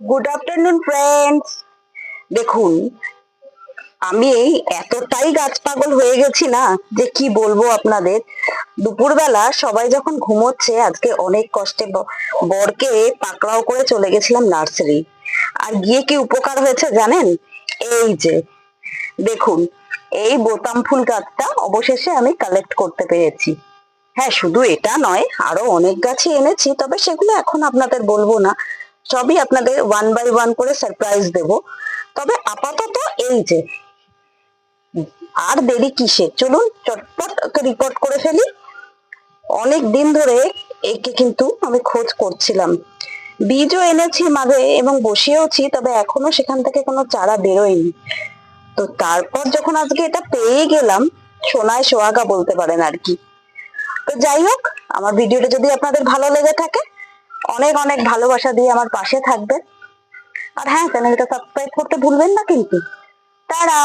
Good afternoon friends. দেখুন, আমি এতটাই গাছ পাগল হয়ে গেছি না যে কি বলবো আপনাদের। দুপুরবেলা সবাই যখন ঘুমোচ্ছে, আজকে অনেক কষ্টে বরকে পাকড়াও করে চলে গেছিলাম নার্সারি। আর গিয়ে কি উপকার হয়েছে জানেন? এই যে দেখুন, এই বোতাম ফুল গাছটা অবশেষে আমি কালেক্ট করতে পেরেছি। হ্যাঁ, শুধু এটা নয়, আরো অনেক গাছই এনেছি, তবে সেগুলো এখন আপনাদের বলবো না। সবই আপনাদের ওয়ান বাই ওয়ান করে সারপ্রাইজ দেব। তবে আপাতত এই যে, আর দেরি কিসের, চলুন চটপট রিপোর্ট করে ফেলি। অনেক দিন ধরে একে কিন্তু আমি খোঁজ করছিলাম, বীজও এনেছি মাঝে এবং বসিয়েওছি, তবে এখনো সেখান থেকে কোনো চারা বেরোয়নি। তো তারপর যখন আজকে এটা পেয়ে গেলাম, সোনায় সোহাগা বলতে পারেন আর কি। তো যাই হোক, আমার ভিডিওটা যদি আপনাদের ভালো লেগে থাকে, অনেক অনেক ভালোবাসা দিয়ে আমার পাশে থাকবেন। আর হ্যাঁ, চ্যানেলটা সাবস্ক্রাইব করতে ভুলবেন না কিন্তু। টাটা।